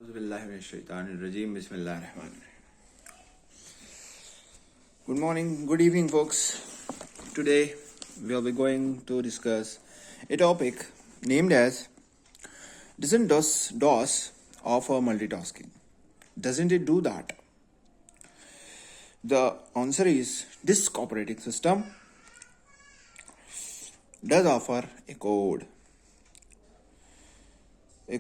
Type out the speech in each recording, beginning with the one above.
Good morning, good evening, folks. Today we'll be going to discuss a topic named as Doesn't DOS offer multitasking? Doesn't it do that? The answer is this operating system does offer a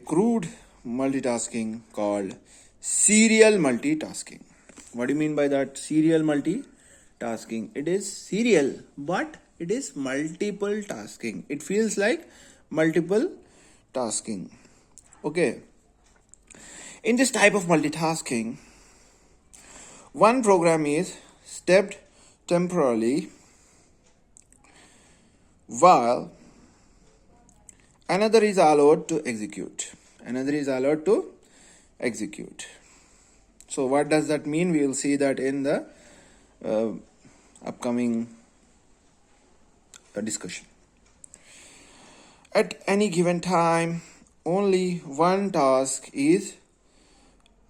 crude multitasking called serial multitasking. What do you mean by that? Serial multitasking. It is serial, but it is multiple tasking. It feels like multiple tasking. Okay. In this type of multitasking, one program is stepped temporarily while another is allowed to execute. So what does that mean? We will see that in the upcoming discussion. At any given time, only one task is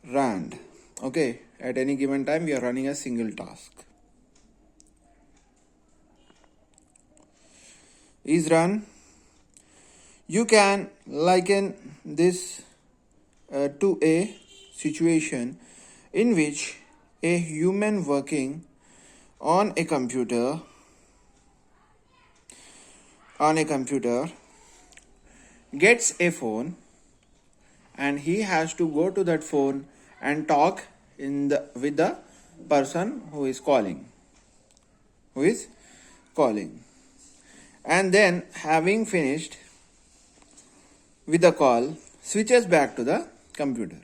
run. Okay, at any given time we are running a single task. Is run. You can liken this to a situation in which a human working on a computer gets a phone and he has to go to that phone and talk with the person who is calling. And then, having finished with the call, switches back to the computer.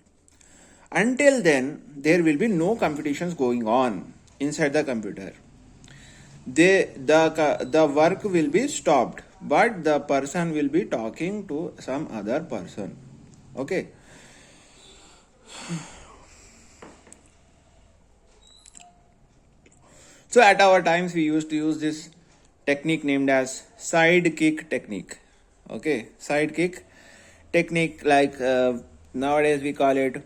Until then, there will be no computations going on inside the computer. The work will be stopped, but the person will be talking to some other person. Okay. So at our times, we used to use this technique named as sidekick technique. Okay, sidekick technique, like nowadays we call it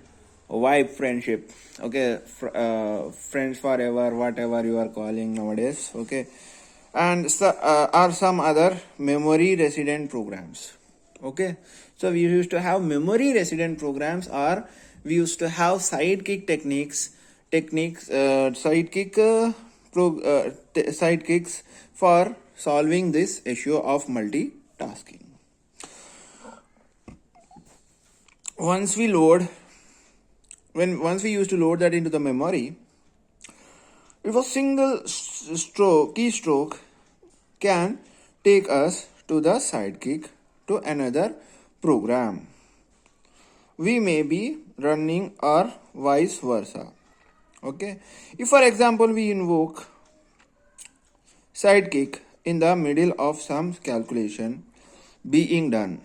vibe friendship. Okay, friends forever, whatever you are calling nowadays. Okay, and are some other memory resident programs. Okay, so we used to have memory resident programs, or we used to have sidekick sidekicks for solving this issue of multitasking. Once we used to load that into the memory, it was single keystroke can take us to the sidekick to another program we may be running, or vice versa. Okay, if for example we invoke sidekick in the middle of some calculation being done,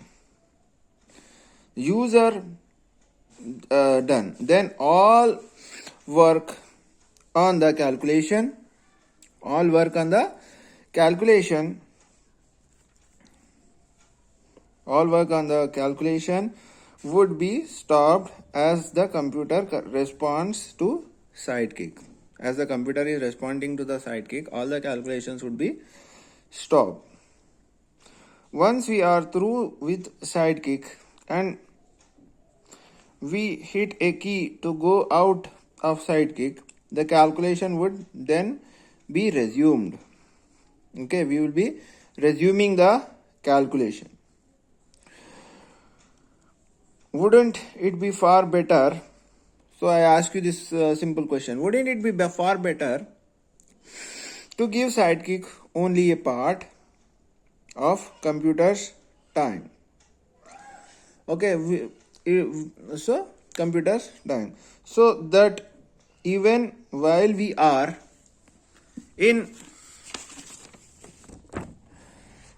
user done, then all work on the calculation would be stopped as the computer responds to sidekick. As the computer is responding to the sidekick, all the calculations would be stopped. Once we are through with sidekick and we hit a key to go out of sidekick, the calculation would then be resumed. Okay, we will be resuming the calculation. Wouldn't it be far better? So I ask you this simple question. Wouldn't it be far better to give sidekick only a part of computer's time? Okay, so computer's time. So that even while we are in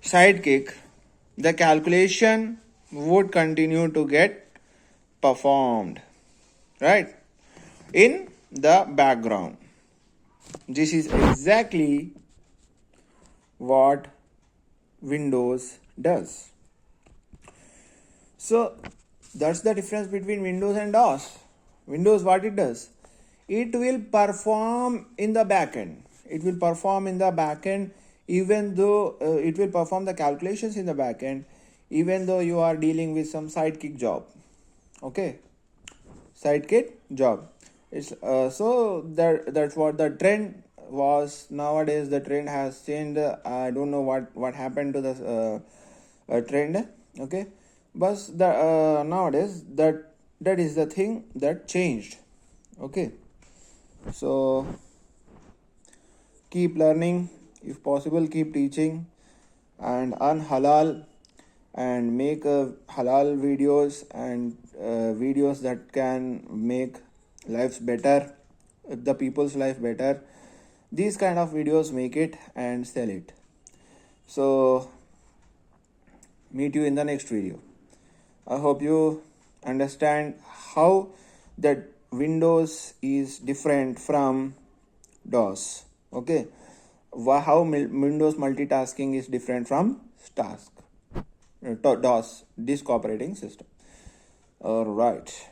sidekick, the calculation would continue to get performed, right, in the background. This is exactly what Windows does. So That's the difference between Windows and DOS. Windows, what it does, it will perform in the backend. It will perform in the backend, even though it will perform the calculations in the backend, even though you are dealing with some sidekick job. Okay, sidekick job. It's so that's what the trend was. Nowadays the trend has changed. I don't know what happened to the trend. Okay, but the nowadays that is the thing that changed. Okay, so keep learning, if possible keep teaching, and earn halal, and make halal videos, and videos that can make lives better, the people's life better. These kind of videos, make it and sell it. So meet you in the next video. I hope you understand how that Windows is different from DOS. Okay, how Windows multitasking is different from DOS, disk operating system. All right.